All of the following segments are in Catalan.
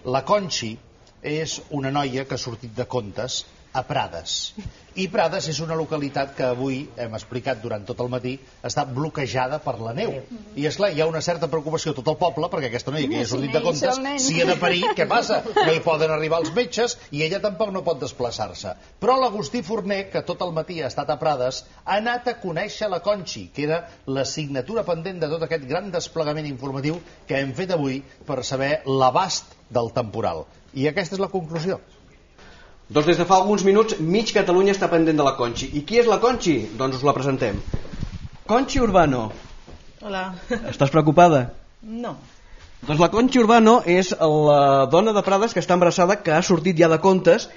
La Conxi és una noia que ha sortit de Contes a Prades. I Prades és una localitat que avui, hem explicat durant tot el matí, està bloquejada per la neu. I esclar, hi ha una certa preocupació a tot el poble, perquè aquesta noia que ja ha sortit de Contes, si ha de parir, què passa? No hi poden arribar els metges i ella tampoc no pot desplaçar-se. Però l'Agustí Forner, que tot el matí ha estat a Prades, ha anat a conèixer la Conxi, que era l'assignatura pendent de tot aquest gran desplegament informatiu que hem fet avui per saber l'abast del temporal. I aquesta és la conclusió. Doncs des de fa alguns minuts mig Catalunya està pendent de la Conxi. I qui és la Conxi? Doncs us la presentem. Conxi Urbano. Hola. Estàs preocupada? No. Doncs la Conxi Urbano és la dona de Prades que està embarassada, que ha sortit ja de Contes,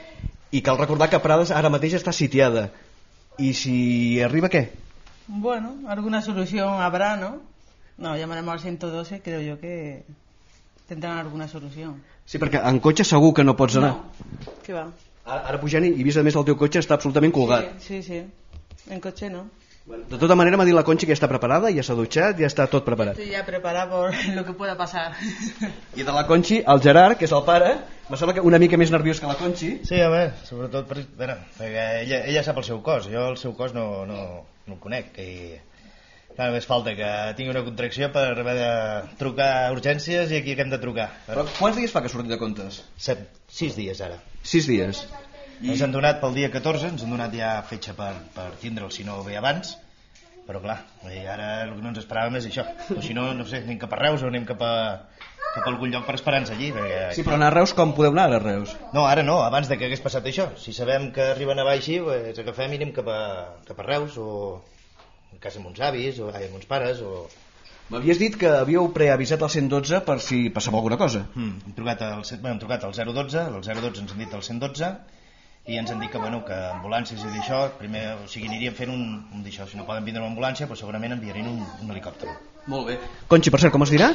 i cal recordar que Prades ara mateix està sitiada. I si arriba què? Bueno, alguna solución habrá, ¿no? No, llamaremos al 112, creo yo que tendrán alguna solución. Sí, perquè en cotxe segur que no pots anar. No, què va? Ara pujant i vist a més el teu cotxe està absolutament colgat. Sí. En coche no. De tota manera m'ha dit la Conxi que ja està preparada, ja s'ha dutxat, ja està tot preparat. Estoy ya preparada por lo que pueda pasar. I de la Conxi, el Gerard, que és el pare, me sembla que una mica més nerviós que la Conxi. Sí, home, sobretot perquè ella sap el seu cos, jo el seu cos no el conec, i clar, només falta que tingui una contracció per haver de trucar a urgències i aquí que hem de trucar. Però quants dies fa que ha sortit de Contes? 6 dies ara. 6 dies. Ens han donat pel dia 14, ens han donat ja fetge per tindre'l si no ve abans, però clar, ara el que no ens esperàvem és això, o si no, no sé, anem cap a Reus o anem cap a algun lloc per esperar-nos allí. Perquè... Sí, però anar a Reus com podeu anar a Reus? No, ara no, abans de que hagués passat això. Si sabem que arriben a baix així, pues, agafem i anem cap a Reus o a casa amb uns avis o amb uns pares o... M'havies dit que havíeu preavisat el 112 per si passava alguna cosa. Hem trucat al 012, el 012 ens han dit el 112 i ens han dit que, que ambulàncies i d'això, primer, o sigui, aniríem fent un d'això, si no poden vindre una ambulància, però segurament enviarien un helicòpter. Molt bé. Conxi, per cert, com es dirà?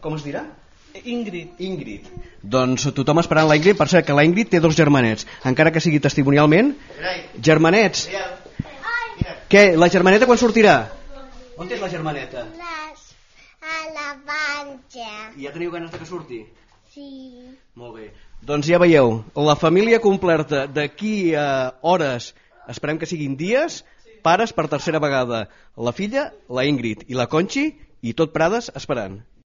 Com es dirà? Ingrid. Doncs tothom esperant la Ingrid. Per cert, que la Ingrid té 2 germanets, encara que sigui testimonialment. Germanets. Què? La germaneta quan sortirà? On és la germaneta? A la panxa. I ja teniu ganes de que surti? Sí. Molt bé. Doncs ja veieu, la família completa d'aquí a hores, esperem que siguin dies, pares per tercera vegada. La filla, la Ingrid, i la Conxi, i tot Prades esperant.